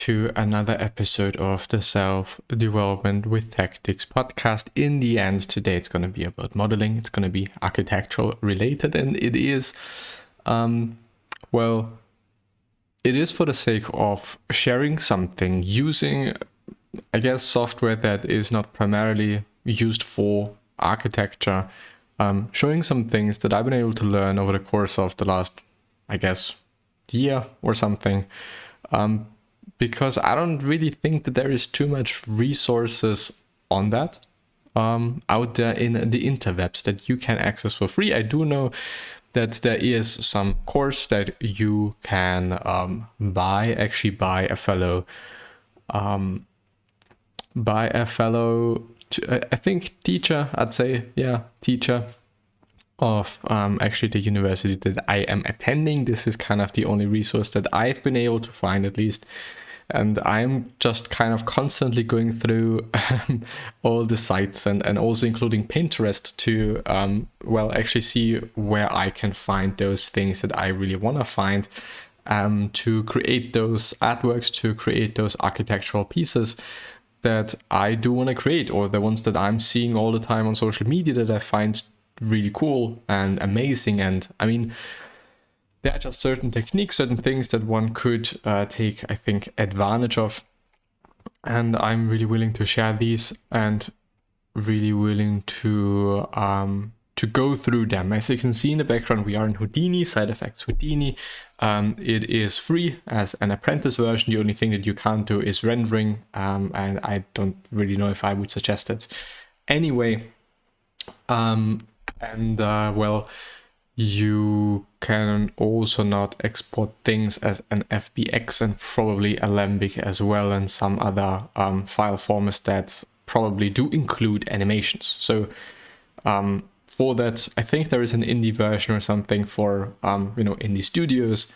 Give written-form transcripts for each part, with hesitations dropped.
to another episode of the Self-Development with Tactics podcast. In the end, today it's going to be about modeling. It's going to be architectural related, and it is, it is for the sake of sharing something using, I guess, software that is not primarily used for architecture, showing some things that I've been able to learn over the course of the last, I guess, year or something. Because I don't really think that there is too much resources on that out there in the interwebs that you can access for free. I do know that there is some course that you can buy a fellow, I think teacher, I'd say, yeah, teacher of actually the university that I am attending. This is kind of the only resource that I've been able to find, at least. And I'm just kind of constantly going through all the sites and also including Pinterest to, actually see where I can find those things that I really want to find, to create those artworks, to create those architectural pieces that I do want to create, or the ones that I'm seeing all the time on social media that I find really cool and amazing. And I mean, there are just certain techniques, certain things that one could take, I think, advantage of. And I'm really willing to share these and really willing to go through them. As you can see in the background, we are in Houdini, Sidefx Houdini. It is free as an apprentice version. The only thing that you can't do is rendering, and I don't really know if I would suggest it. Anyway, you can also not export things as an FBX and probably Alembic as well, and some other file formats that probably do include animations. So for that, I think there is an indie version or something for indie studios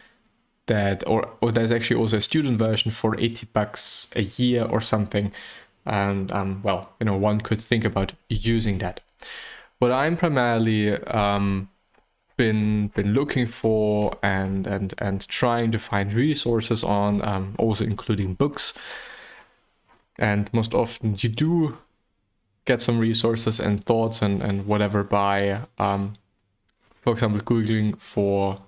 that, or there's actually also a student version for $80 a year or something. And one could think about using that. What I'm primarily been looking for and trying to find resources on, also including books. And most often you do get some resources and thoughts and whatever by, for example, Googling for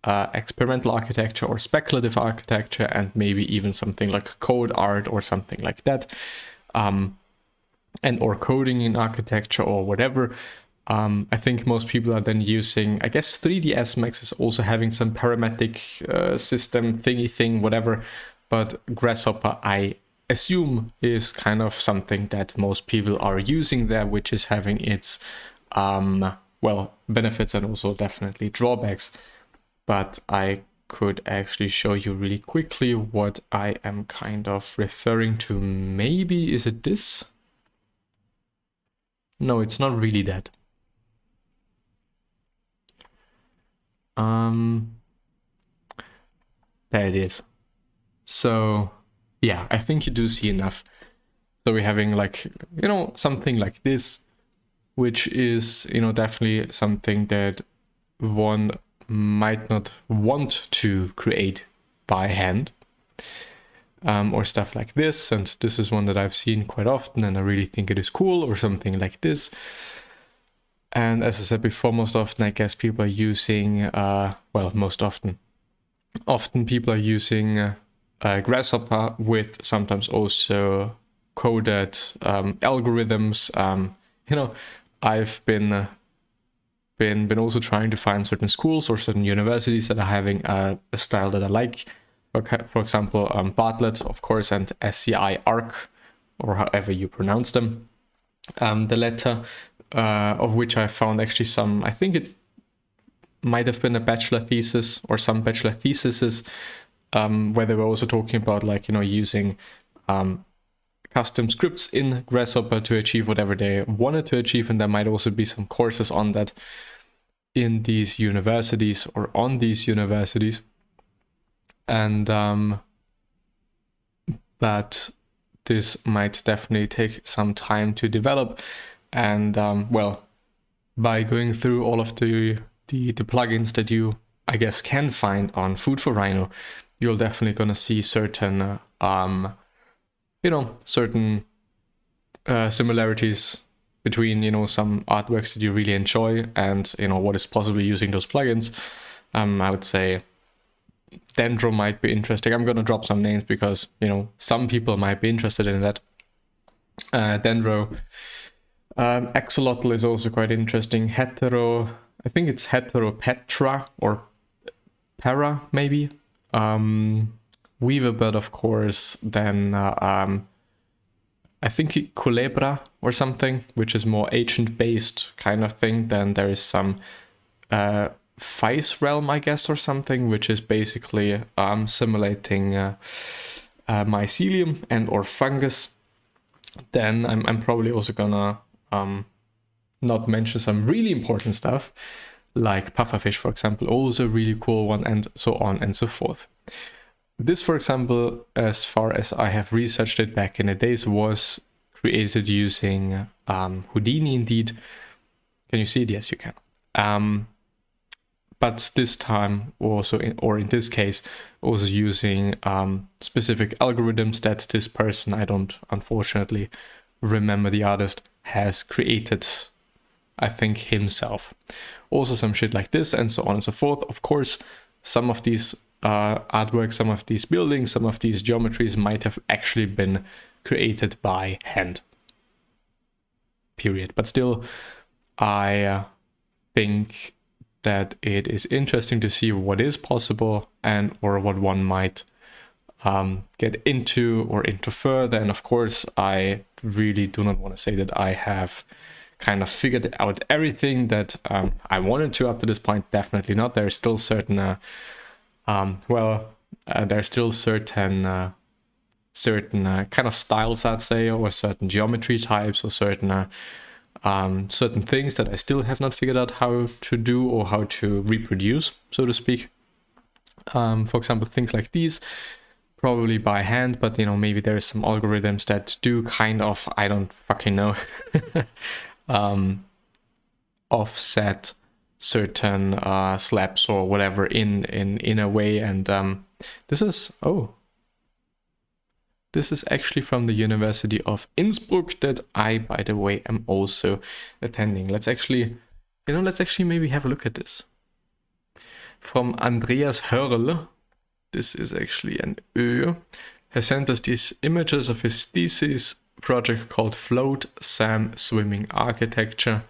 experimental architecture or speculative architecture, and maybe even something like code art or something like that, or coding in architecture or whatever. I think most people are then using, I guess 3ds Max is also having some parametric system thingy thing, whatever, but Grasshopper, I assume, is kind of something that most people are using there, which is having its benefits and also definitely drawbacks. But I could actually show you really quickly what I am kind of referring to. Maybe, is it this? No, it's not really that. There it is. So yeah, I think you do see enough. So we're having something like this, which is, definitely something that one might not want to create by hand, or stuff like this. And this is one that I've seen quite often and I really think it is cool, or something like this. And as I said before, most often I guess people are using, often people are using Grasshopper with sometimes also coded algorithms. I've been also trying to find certain schools or certain universities that are having a style that I like. For example, Bartlett, of course, and SCI Arc, or however you pronounce them. The latter of which I found actually some, I think it might have been a bachelor thesis or some bachelor theses, where they were also talking about using custom scripts in Grasshopper to achieve whatever they wanted to achieve. And there might also be some courses on that in these universities or on these universities. And but this might definitely take some time to develop. And by going through all of the plugins that you, I guess, can find on Food for Rhino, you're definitely going to see certain certain similarities between, some artworks that you really enjoy and, what is possibly using those plugins. I would say Dendro might be interesting. I'm going to drop some names because, some people might be interested in that. Dendro. Axolotl is also quite interesting. I think it's Heteropetra or Para, maybe. Weaverbird, of course. Then I think Culebra or something, which is more agent-based kind of thing. Then there is some Vice Realm, I guess, or something, which is basically simulating mycelium and or fungus. Then I'm probably also gonna not mention some really important stuff, like pufferfish, for example, also a really cool one, and so on and so forth. This, for example, as far as I have researched it back in the days, was created using Houdini indeed. Can you see it? Yes, you can. But this time also, in this case, also using specific algorithms that this person, I don't unfortunately remember the artist, has created, I think, himself. Also some shit like this and so on and so forth. Of course, some of these artworks, some of these buildings, some of these geometries might have actually been created by hand. Period. But still, I think that it is interesting to see what is possible and or what one might get into or into further. And of course, I really do not want to say that I have kind of figured out everything that I wanted to up to this point. Definitely not. There's still certain there's still certain kind of styles, I'd say, or certain geometry types, or certain things that I still have not figured out how to do or how to reproduce, so to speak. For example, things like these, probably by hand, but maybe there's some algorithms that do kind of, I don't fucking know, offset certain slabs or whatever in a way. And this is actually from the University of Innsbruck that I, by the way, am also attending. Let's actually maybe have a look at this. From Andreas Hörl, this is actually an Ö, has sent us these images of his thesis project called Float Sam Swimming Architecture.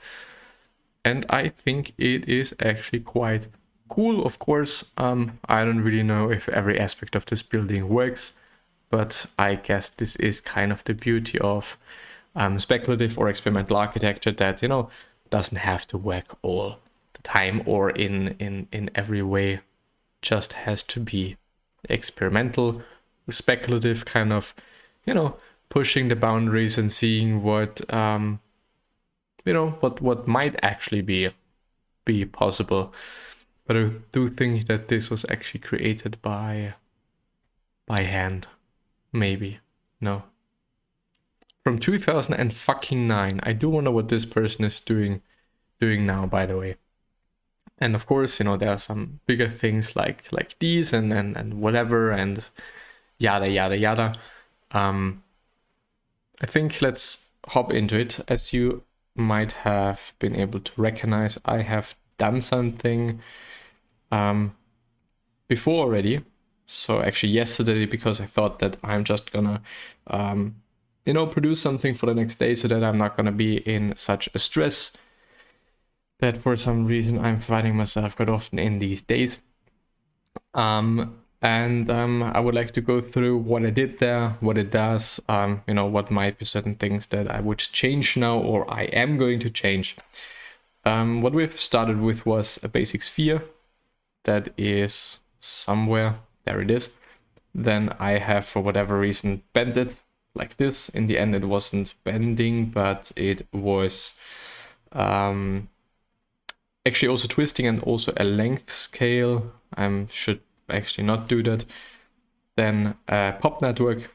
And I think it is actually quite cool. Of course, I don't really know if every aspect of this building works, but I guess this is kind of the beauty of speculative or experimental architecture, that doesn't have to work all the time or in every way. Just has to be experimental, speculative, kind of pushing the boundaries and seeing what what might actually be possible. But I do think that this was actually created by hand. Maybe. No. From 2009. I do wonder what this person is doing now, by the way. And of course, there are some bigger things like these and whatever and yada yada yada. I think let's hop into it. As you might have been able to recognize, I have done something before already. So actually yesterday, because I thought that I'm just gonna produce something for the next day, so that I'm not gonna be in such a stress that for some reason I'm finding myself quite often in these days. I would like to go through what I did there, what it does, what might be certain things that I would change now or I am going to change. What we've started with was a basic sphere that is somewhere, there it is. Then I have, for whatever reason, bent it like this. In the end, it wasn't bending, but it was actually also twisting and also a length scale. I should actually not do that. Then a pop network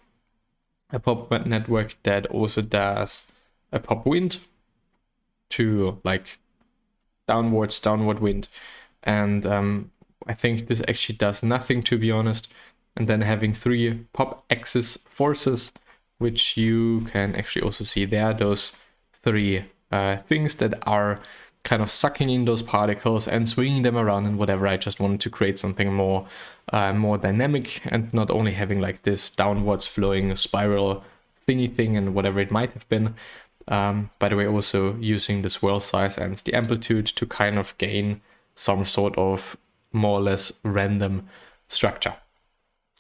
that also does a pop wind to like downward wind. And I think this actually does nothing, to be honest. and then having 3 pop axis forces, which you can actually also see there, those 3 things that are kind of sucking in those particles and swinging them around and whatever. I just wanted to create something more dynamic, and not only having like this downwards flowing spiral thingy thing and whatever it might have been. By the way, also using the swirl size and the amplitude to kind of gain some sort of more or less random structure.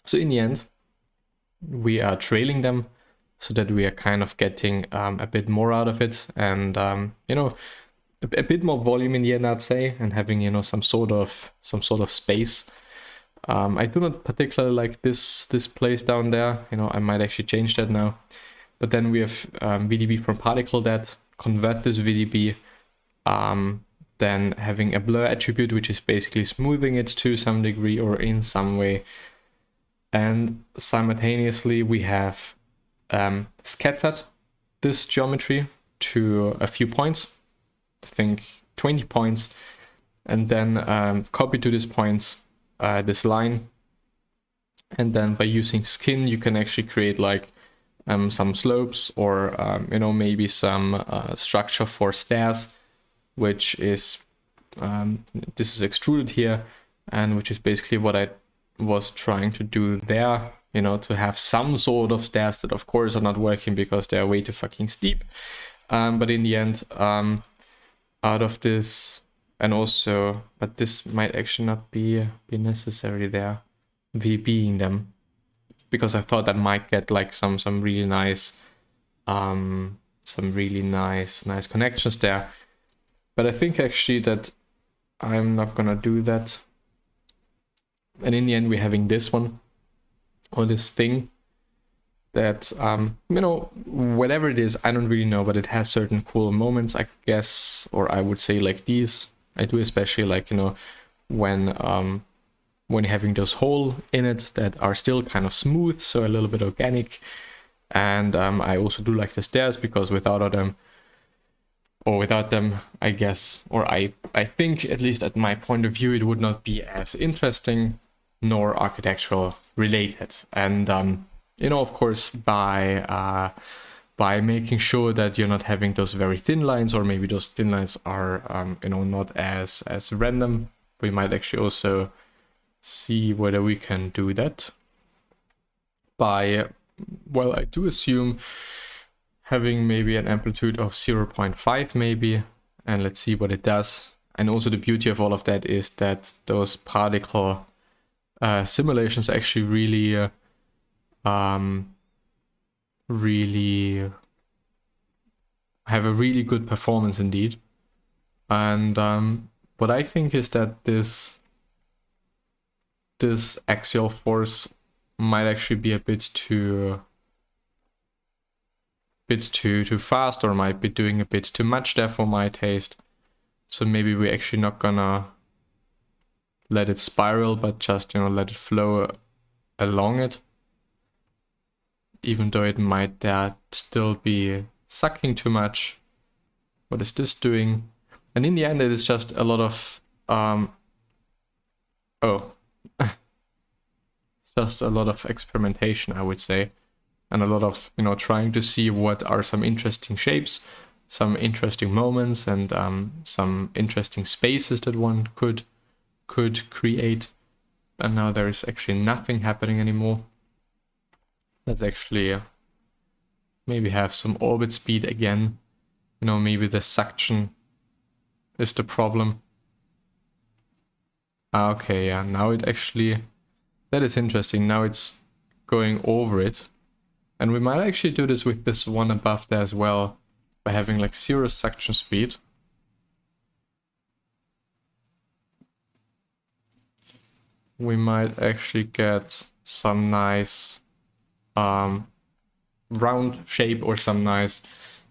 So in the end, we are trailing them so that we are kind of getting a bit more out of it, and you know, a bit more volume in the end, I'd say, and having, you know, some sort of space. I do not particularly like this place down there. You know, I might actually change that now. But then we have VDB from particle that convert this VDB, then having a blur attribute, which is basically smoothing it to some degree or in some way. And simultaneously we have scattered this geometry to a few points, I think 20 points, and then copy to these points this line. And then by using skin, you can actually create like some slopes, or you know, maybe some structure for stairs, which is this is extruded here, and which is basically what I was trying to do there, you know, to have some sort of stairs that of course are not working because they are way too fucking steep, but in the end, out of this, and also, but this might actually not be necessary there, VBing them, because I thought that might get like some really nice nice connections there. But I think actually that I'm not gonna do that. And in the end, we're having this one, or this thing that you know, whatever it is, I don't really know, but it has certain cool moments, I guess, or I would say like these. I do especially like, you know, when having those holes in it that are still kind of smooth, so a little bit organic. And I also do like the stairs, because without them, I guess, or I think, at least at my point of view, it would not be as interesting nor architectural related. And you know, of course, by making sure that you're not having those very thin lines, or maybe those thin lines are you know, not as random, we might actually also see whether we can do that by, well, I do assume having maybe an amplitude of 0.5 maybe, and let's see what it does. And also the beauty of all of that is that those particle simulations actually really really have a really good performance indeed. And what I think is that this axial force might actually be a bit too fast, or might be doing a bit too much there for my taste. So maybe we're actually not gonna let it spiral, but just, you know, let it flow along it, even though it might still be sucking too much. What is this doing? And in the end, it is just a lot of it's just a lot of experimentation, I would say, and a lot of, you know, trying to see what are some interesting shapes, some interesting moments, and some interesting spaces that one could create. And now there is actually nothing happening anymore. Let's actually maybe have some orbit speed again. You know, maybe the suction is the problem. Okay, yeah, now it actually, that is interesting. Now it's going over it. And we might actually do this with this one above there as well, by having like 0 suction speed. We might actually get some nice round shape, or some nice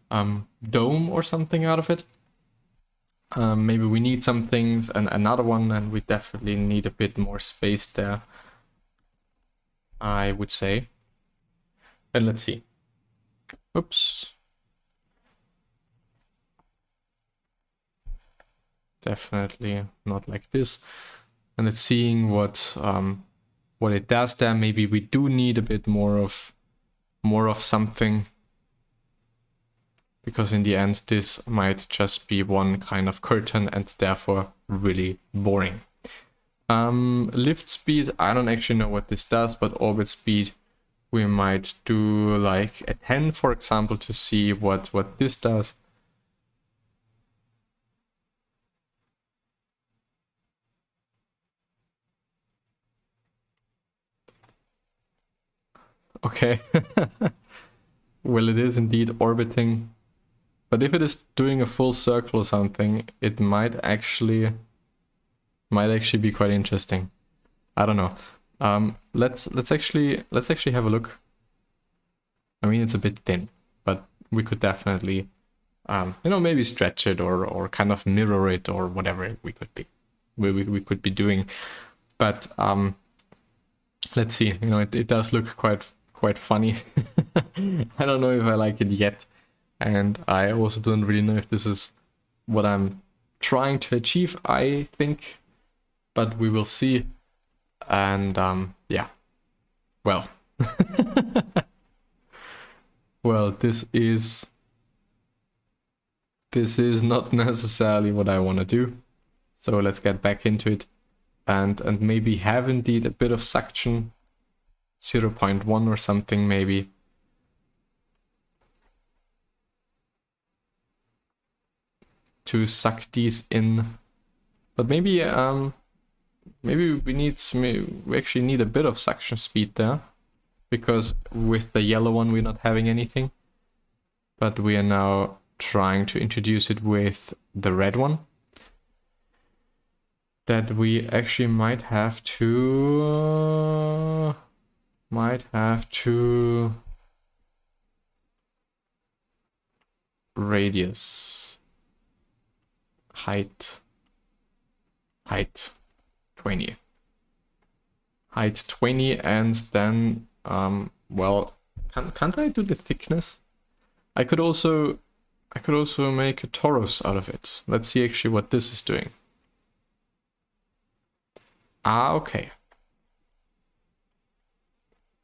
dome or something out of it. Maybe we need some things, and another one, and we definitely need a bit more space there, I would say. And let's see. Oops. Definitely not like this. And it's seeing what what it does there. Maybe we do need a bit more of something, because in the end this might just be one kind of curtain and therefore really boring. Lift speed, I don't actually know what this does, but orbit speed we might do like a 10, for example, to see what this does. Okay. Well, it is indeed orbiting, but if it is doing a full circle or something, it might actually be quite interesting. I don't know. Let's actually have a look. I mean, it's a bit thin, but we could definitely, maybe stretch it or kind of mirror it or whatever we could be doing. But let's see. It does look quite funny. I don't know if I like it yet, and I also don't really know if this is what I'm trying to achieve, I think, but we will see. And yeah, well. Well, this is not necessarily what I want to do, so let's get back into it and maybe have indeed a bit of suction, 0.1 or something maybe. To suck these in, but maybe we actually need a bit of suction speed there, because with the yellow one we're not having anything, but we are now trying to introduce it with the red one. That we actually might have to radius, height 20, height 20, and then well, can't I do the thickness? I could also make a torus out of it. Let's see actually what this is doing. Ah, okay.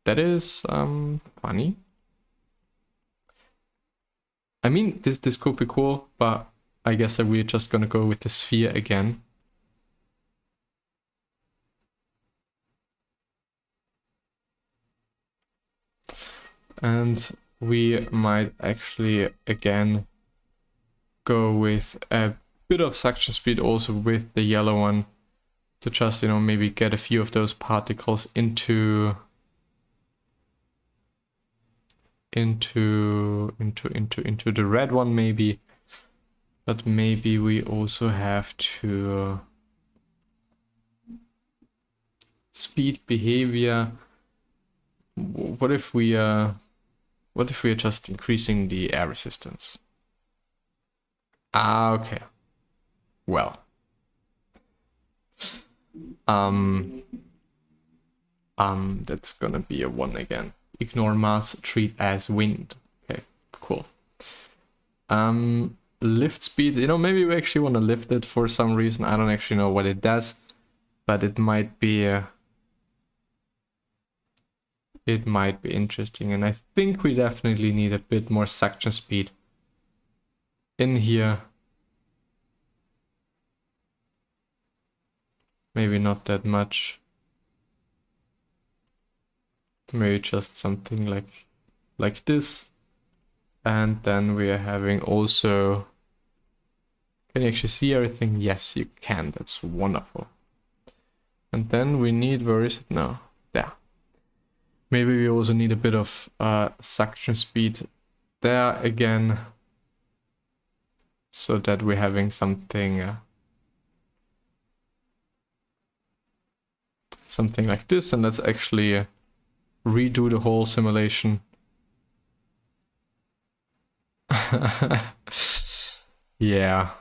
That is funny. I mean, this could be cool, but I guess that we're just gonna go with the sphere again. And we might actually again go with a bit of suction speed also with the yellow one, to just, maybe get a few of those particles into the red one maybe. But maybe we also have to speed behavior. What if we are just increasing the air resistance? Ah, okay. Well. That's gonna be a 1 again. Ignore mass, treat as wind. Okay, cool. Lift speed, maybe we actually want to lift it for some reason. I don't actually know what it does, but it might be interesting. And I think we definitely need a bit more suction speed in here. Maybe not that much. Maybe just something like this. And then we are having also... Can you actually see everything? Yes, you can. That's wonderful. And then we need... Where is it now? There. Maybe we also need a bit of suction speed there again, so that we're having something something like this. And let's actually redo the whole simulation. Yeah.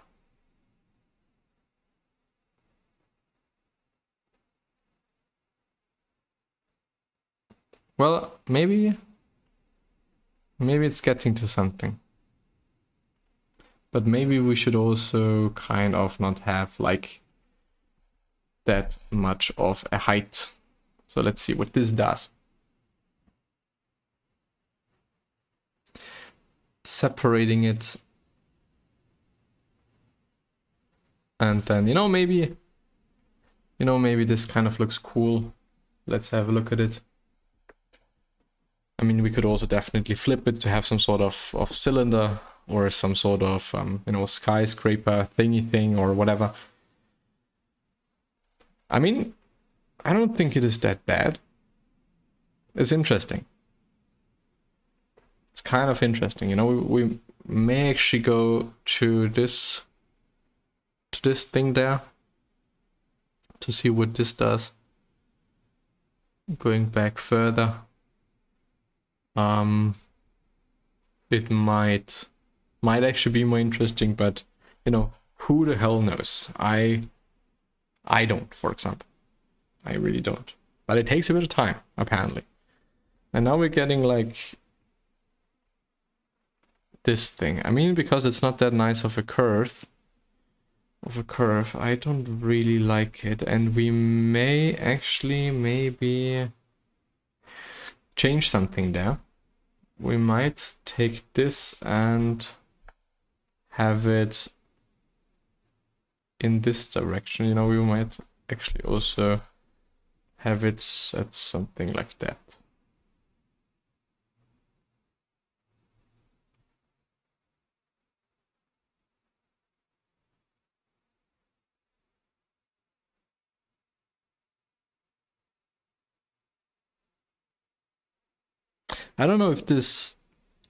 Well, maybe it's getting to something. But maybe we should also kind of not have like that much of a height. So let's see what this does. Separating it. And then, maybe this kind of looks cool. Let's have a look at it. I mean, we could also definitely flip it to have some sort of cylinder or some sort of, skyscraper thingy thing or whatever. I mean, I don't think it is that bad. It's interesting. It's kind of interesting, we may actually go to this thing there to see what this does. Going back further, it might actually be more interesting, but who the hell knows? I don't, for example. I really don't. But it takes a bit of time, apparently. And now we're getting like this thing. I mean, because it's not that nice of a curve, I don't really like it. And we may actually maybe change something there. We might take this and have it in this direction. We might actually also have it set something like that. I don't know if this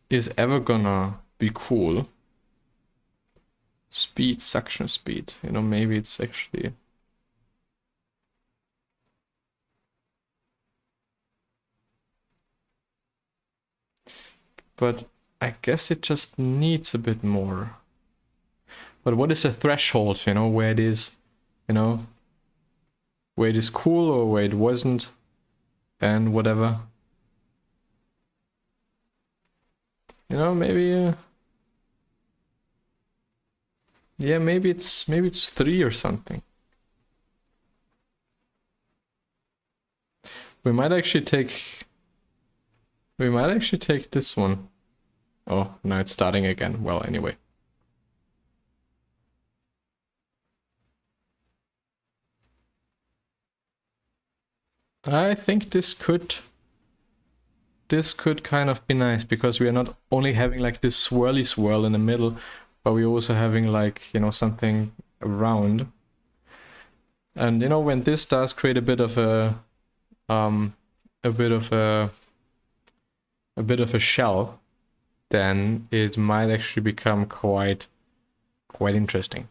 is ever gonna be cool. Speed, suction speed, maybe it's actually... But I guess it just needs a bit more. But what is the threshold, where it is, where it is cool or where it wasn't, and whatever. Maybe... yeah, maybe it's 3 or something. We might actually take this one. Oh, now it's starting again. Well, anyway. I think this could kind of be nice, because we are not only having like this swirly swirl in the middle, but we're also having like, something around. And when this does create a bit of a shell, then it might actually become quite interesting.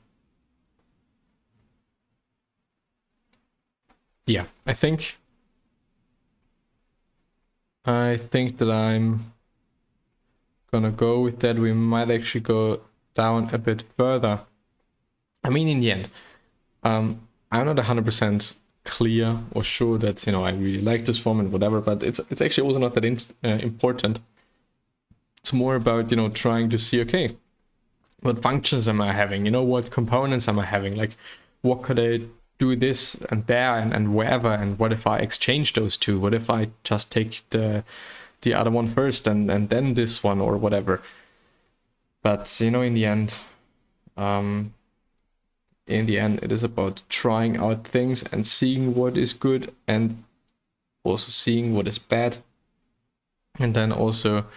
Yeah, I think that I'm gonna go with that. We might actually go down a bit further. I mean, in the end, I'm not 100% clear or sure that I really like this form and whatever, but it's actually also not that important. It's more about trying to see, okay, what functions am I having? What components am I having? Like, what could I do this and there and wherever? And what if I exchange those two? What if I just take the other one first and then this one or whatever? But in the end, it is about trying out things and seeing what is good and also seeing what is bad. And then also,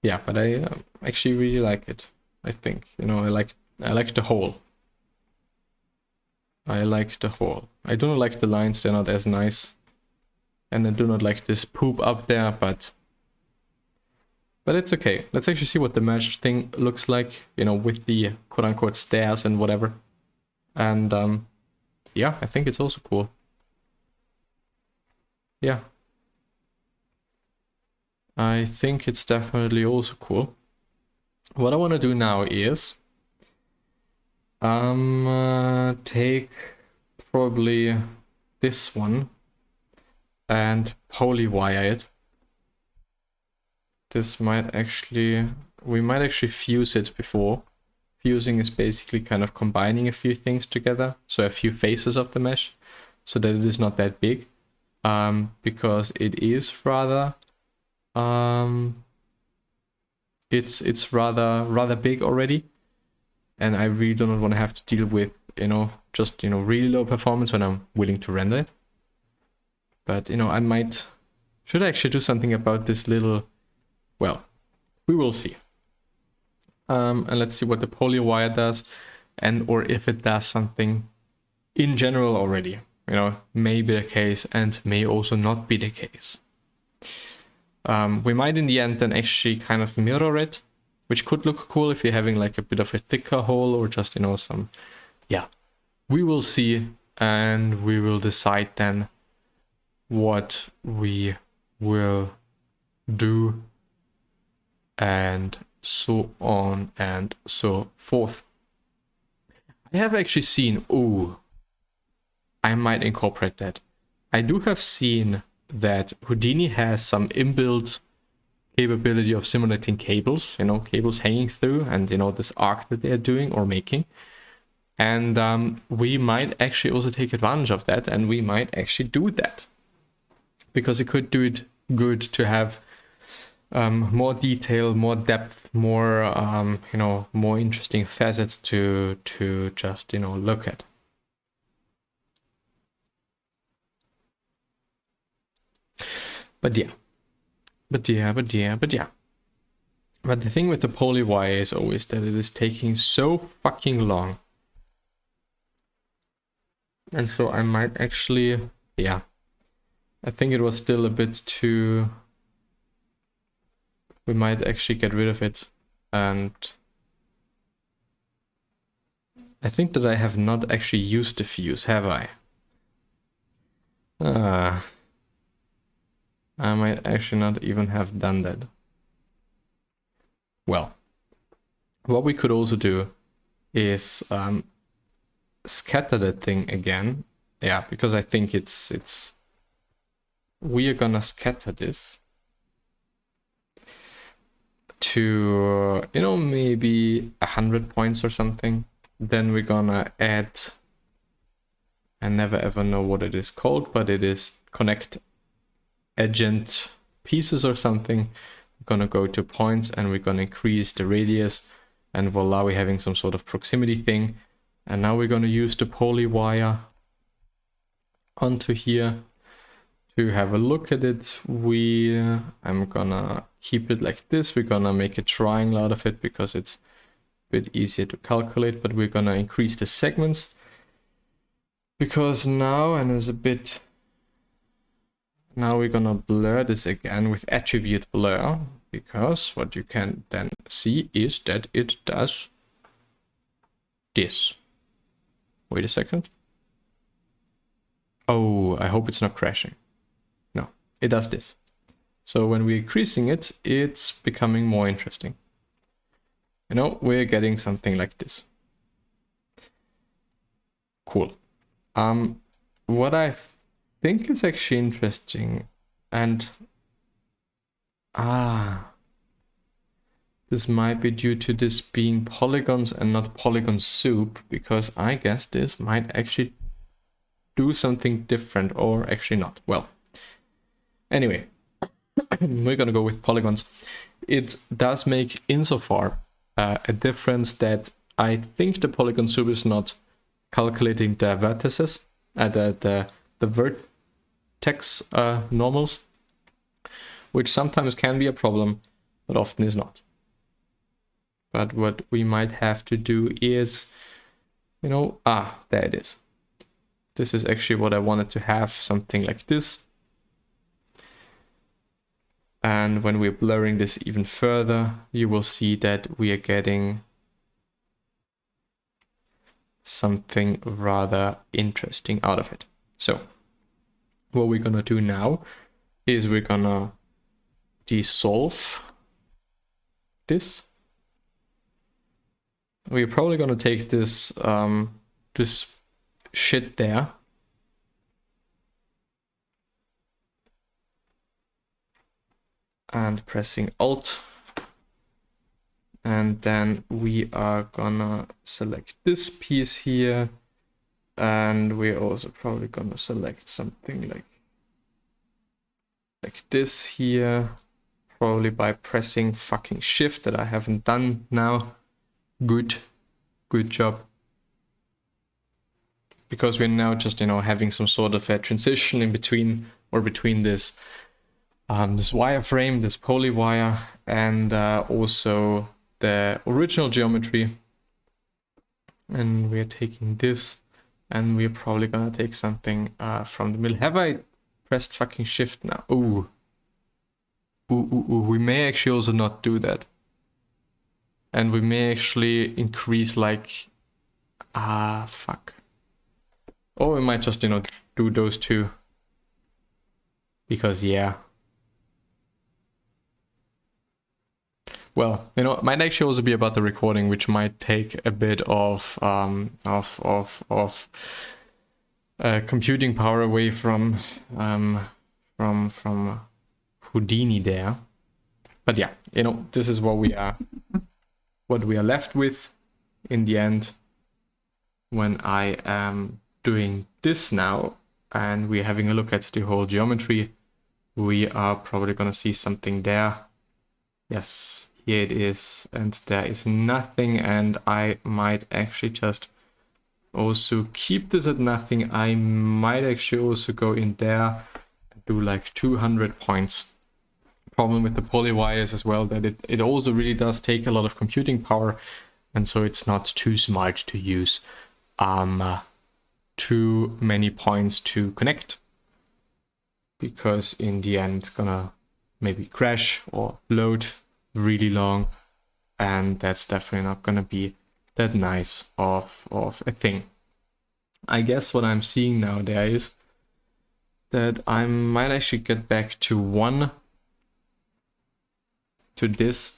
yeah, but I actually really like it. I think, I like the whole. I like the whole. I do not like the lines, they're not as nice. And I do not like this poop up there, but it's okay. Let's actually see what the mesh thing looks like, with the quote-unquote stairs and whatever. And yeah, I think it's also cool. Yeah. I think it's definitely also cool. What I want to do now is take probably this one and polywire it. This might actually, we might actually fuse it before. Fusing is basically kind of combining a few things together, so a few faces of the mesh. so that it is not that big, because it is rather it's rather big already, and I really do not want to have to deal with, you know, just, you know, really low performance when I'm willing to render it. But, you know, I should actually do something about this little, well, we will see. And let's see what the poly wire does, and or if it does something in general already. You know, may be the case and may also not be the case. We might in the end then actually kind of mirror it, which could look cool if you're having like a bit of a thicker hole, or just, you know, some, yeah, we will see, and we will decide then what we will do, and so on and so forth. I have actually seen, oh, I might incorporate that. I do have seen that Houdini has some inbuilt capability of simulating cables, you know, cables hanging through, and, you know, this arc that they're doing or making. And we might actually also take advantage of that, and we might actually do that, because it could do it good to have more detail, more depth, more you know, more interesting facets to just, you know, look at. But yeah. But the thing with the poly wire is always that it is taking so fucking long. And so I might actually, yeah, I think it was still a bit too, we might actually get rid of it. And I think that I have not actually used the fuse, have I? I might actually not even have done that. Well, what we could also do is scatter that thing again. Yeah, because I think it's we are gonna scatter this to, you know, maybe 100 points or something. Then we're gonna add, I never ever know what it is called, but it is connect adjacent pieces or something. We're gonna go to points, and we're gonna increase the radius, and voila, we're having some sort of proximity thing. And now we're gonna use the poly wire onto here to have a look at it. I'm gonna keep it like this. We're gonna make a triangle out of it because it's a bit easier to calculate, but we're gonna increase the segments, because now, and there's a bit, now we're gonna blur this again with attribute blur, because what you can then see is that it does this. Wait a second. Oh, I hope it's not crashing. No, it does this. So when we're increasing it, it's becoming more interesting. You know, we're getting something like this. Cool. What I think is actually interesting, and this might be due to this being polygons and not polygon soup, because I guess this might actually do something different, or actually not. Well, anyway, we're gonna go with polygons. It does make insofar a difference that I think the polygon soup is not calculating the vertices, the vertex normals, which sometimes can be a problem, but often is not. But what we might have to do is, you know, there it is. This is actually what I wanted to have, something like this. And when we're blurring this even further, you will see that we are getting something rather interesting out of it. So what we're gonna do now is we're gonna dissolve this. We're probably gonna take this this shit there, and pressing Alt, and then we are gonna select this piece here, and we're also probably gonna select something like this here, probably by pressing fucking shift that I haven't done now. Good job. Because we're now just, you know, having some sort of a transition in between, or between this this wireframe, this poly wire, and also the original geometry. And we're taking this, and we're probably gonna take something from the middle. Have I pressed fucking shift now? Ooh. We may actually also not do that. And we may actually increase like, fuck. Or we might just, you know, do those two. Because, yeah. Well, you know, it might actually also be about the recording, which might take a bit of computing power away from Houdini there. But yeah, you know, this is what we are left with in the end when I am doing this now, and we're having a look at the whole geometry. We are probably gonna see something there. Yes, here it is, and there is nothing, and I might actually just also keep this at nothing. I might actually also go in there and do like 200 points. Problem with the poly wires as well, that it also really does take a lot of computing power, and so it's not too smart to use too many points to connect, because in the end it's gonna maybe crash or load really long, and that's definitely not gonna be that nice of a thing. I guess what I'm seeing now there is that I might actually get back to 1 to this,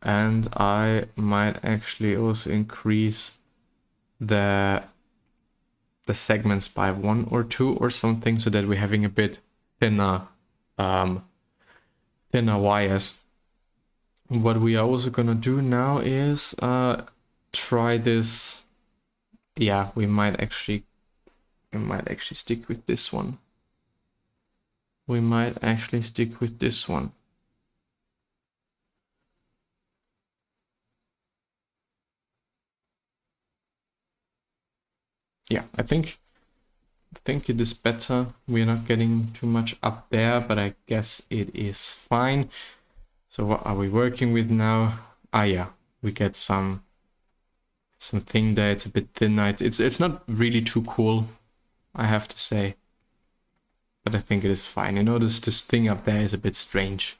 and I might actually also increase the segments by 1 or 2 or something, so that we're having a bit thinner wires. What we are also gonna do now is try this. Yeah, we might actually stick with this one. We might actually stick with this one. Yeah, I think it is better. We're not getting too much up there, but I guess it is fine. So what are we working with now? Yeah, we get something there. It's a bit thinner. It's not really too cool, I have to say, but I think it is fine. You know, this thing up there is a bit strange,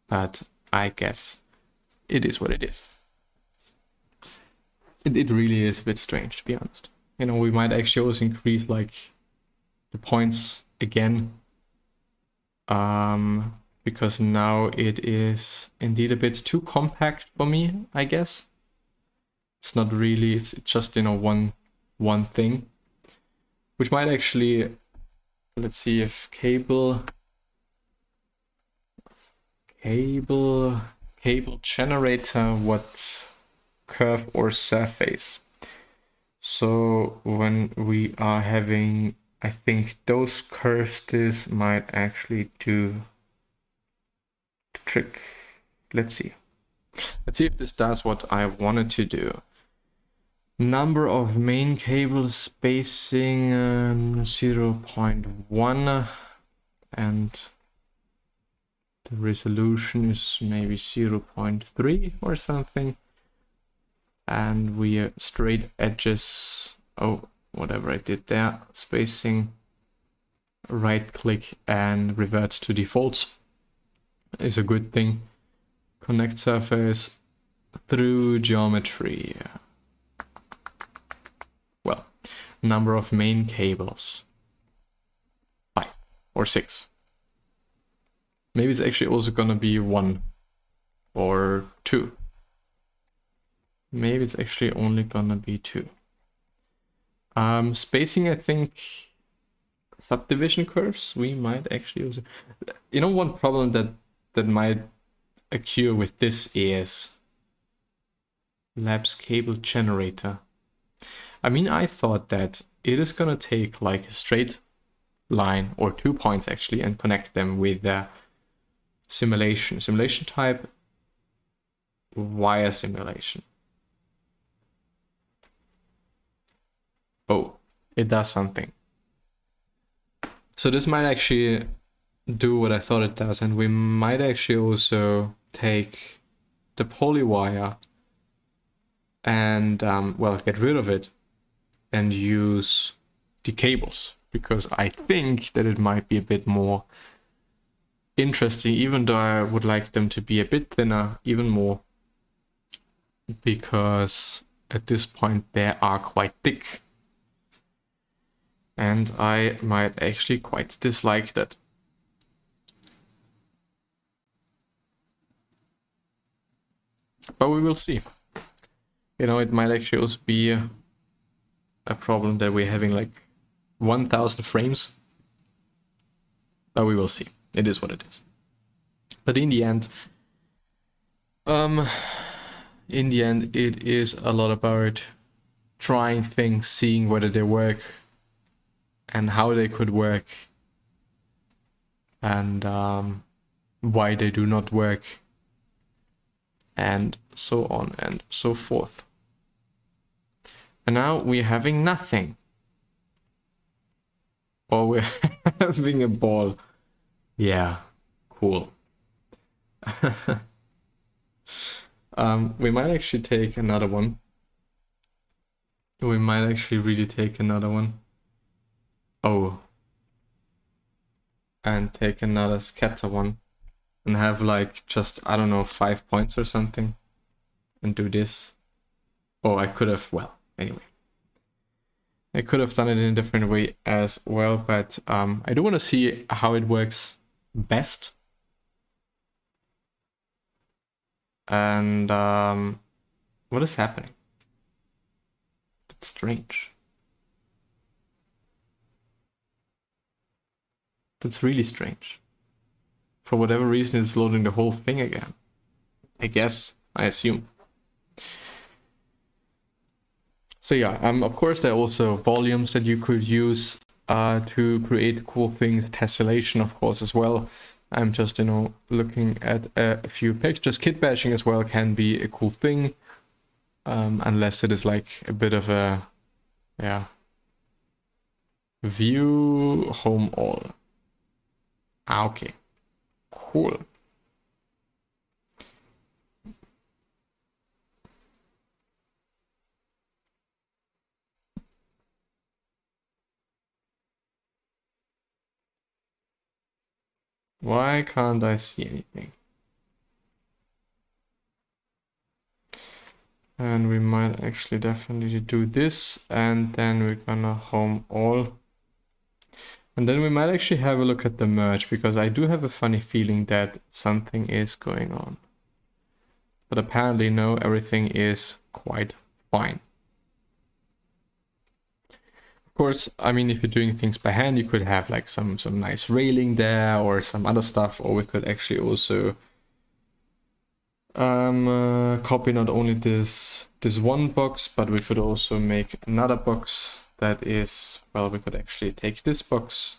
but I guess it is what it is. It really is a bit strange, to be honest. You know, we might actually also increase like the points again, because now it is indeed a bit too compact for me, I guess. It's not really, it's just, you know, one thing, which might actually, let's see if cable generator, what curve or surface. So when we are having, I think those curves, this might actually do the trick. Let's see if this does what I wanted to do. Number of main cables, spacing 0.1, and the resolution is maybe 0.3 or something. And we are straight edges, whatever I did there, spacing, right click and revert to defaults is a good thing. Connect surface through geometry. Well, number of main cables, 5 or 6. Maybe it's actually also gonna be 1 or 2. Maybe it's actually only gonna be 2. Spacing, I think subdivision curves, we might actually also, you know, one problem that might occur with this is labs cable generator. I mean, I thought that it is gonna take like a straight line or 2 points actually and connect them with the simulation type wire simulation. Oh, it does something. So this might actually do what I thought it does, and we might actually also take the poly wire and well, get rid of it and use the cables, because I think that it might be a bit more interesting, even though I would like them to be a bit thinner, even more, because at this point they are quite thick and I might actually quite dislike that. But we will see. You know, it might actually also be a problem that we're having like 1000 frames, but we will see. It is what it is. But in the end, it is a lot about trying things, seeing whether they work and how they could work, and why they do not work, and so on and so forth. And now we're having nothing. Or we're having a ball. Yeah, cool. We might actually take another one. We might actually really take another one. Oh. And take another scatter one. And have like just, I don't know, 5 points or something. And do this. Oh, I could have, well, anyway. I could have done it in a different way as well, but I do want to see how it works best. And what is happening? That's strange. That's really strange. For whatever reason, it's loading the whole thing again. I guess, I assume. So yeah, of course there are also volumes that you could use to create cool things. Tessellation, of course, as well. I'm just, you know, looking at a few pictures. Kit bashing as well can be a cool thing, unless it is like a bit of a, yeah, view home all. Ah, okay, cool. Why can't I see anything? And we might actually definitely do this, and then we're gonna home all. And then we might actually have a look at the merge, because I do have a funny feeling that something is going on. But apparently no, everything is quite fine. Of course, I mean, if you're doing things by hand, you could have like some nice railing there or some other stuff, or we could actually also copy not only this one box, but we could also make another box that is, well, we could actually take this box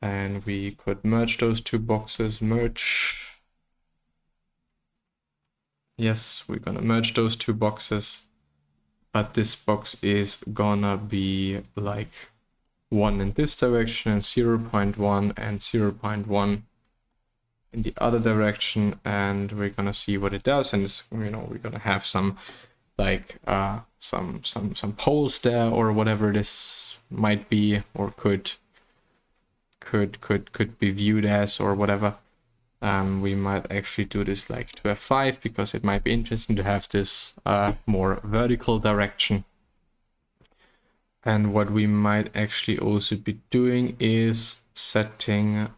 and we could merge those two boxes. Merge. Yes, we're gonna merge those two boxes, but this box is gonna be like 1 in this direction and 0.1 and 0.1 in the other direction, and we're gonna see what it does. And it's, you know, we're gonna have some like some poles there, or whatever this might be, or could be viewed as, or whatever. We might actually do this like to F5, because it might be interesting to have this more vertical direction. And what we might actually also be doing is setting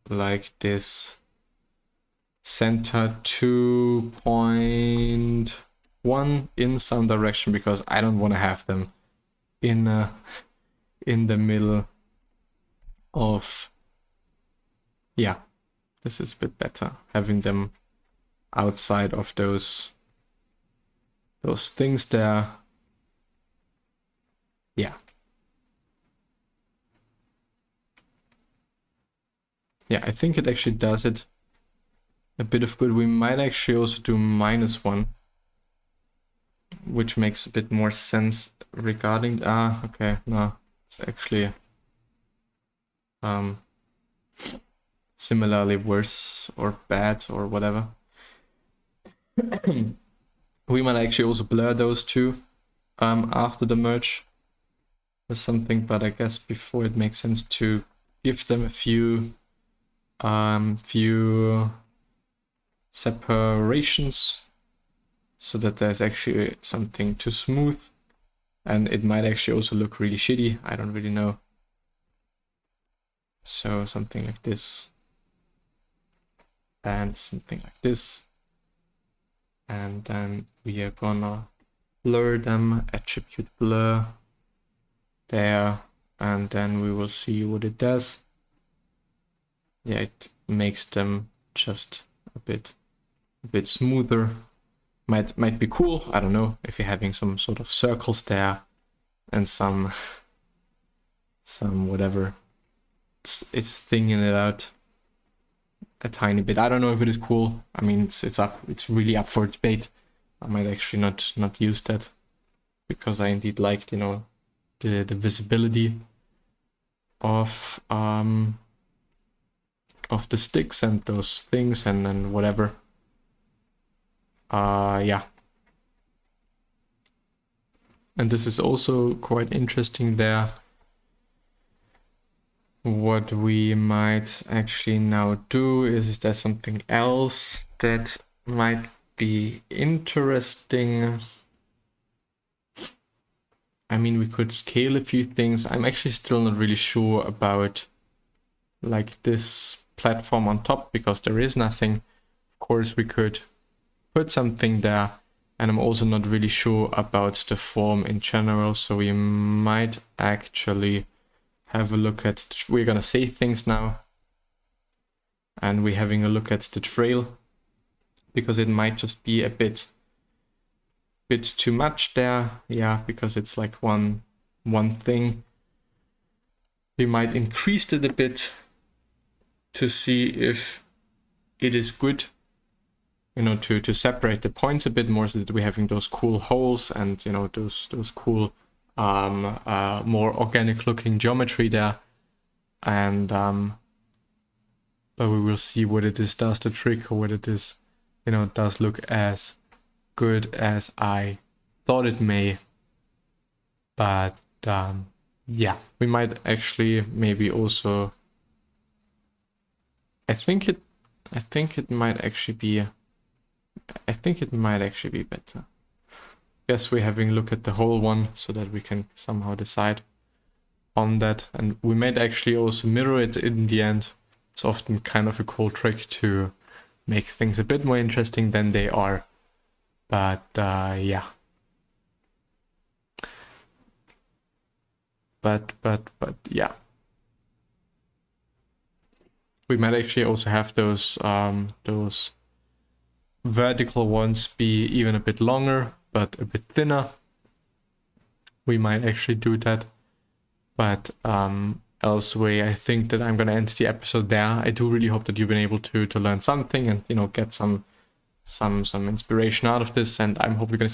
like this center 2.1 in some direction, because I don't want to have them in the middle of, yeah, this is a bit better, having them outside of those things there. Yeah. Yeah, I think it actually does it a bit of good. We might actually also do -1, which makes a bit more sense regarding... okay, no, it's actually similarly worse or bad or whatever. We might actually also blur those two after the merge or something, but I guess before it makes sense to give them a few separations so that there's actually something to smooth, and it might actually also look really shitty. I don't really know. So something like this and something like this, and then we are gonna blur them, attribute blur there, and then we will see what it does. Yeah, it makes them just a bit smoother. Might be cool. I don't know, if you're having some sort of circles there and some whatever. It's thinning it out a tiny bit. I don't know if it is cool. I mean, it's really up for debate. I might actually not use that because I indeed liked, you know, the visibility of the sticks and those things and whatever. Yeah. And this is also quite interesting there. What we might actually now do is there something else that might be interesting? I mean, we could scale a few things. I'm actually still not really sure about like this platform on top because there is nothing. Of course, we could put something there, and I'm also not really sure about the form in general, so we might actually have a look at... We're gonna save things now, and we're having a look at the trail because it might just be a bit too much there. Yeah, because it's like one thing. We might increase it a bit to see if it is good, you know, to separate the points a bit more so that we're having those cool holes and, you know, those cool more organic looking geometry there. And but we will see whether this does the trick or whether this, you know, does look as good as I thought it may. But yeah, we might actually maybe also... I think it might actually be... I think it might actually be better. Guess we're having a look at the whole one so that we can somehow decide on that. And we might actually also mirror it in the end. It's often kind of a cool trick to make things a bit more interesting than they are. But yeah. But yeah. We might actually also have those vertical ones be even a bit longer, but a bit thinner. We might actually do that. But elsewhere, I think that I'm gonna end the episode there. I do really hope that you've been able to learn something and, you know, get some inspiration out of this, and I'm hopefully gonna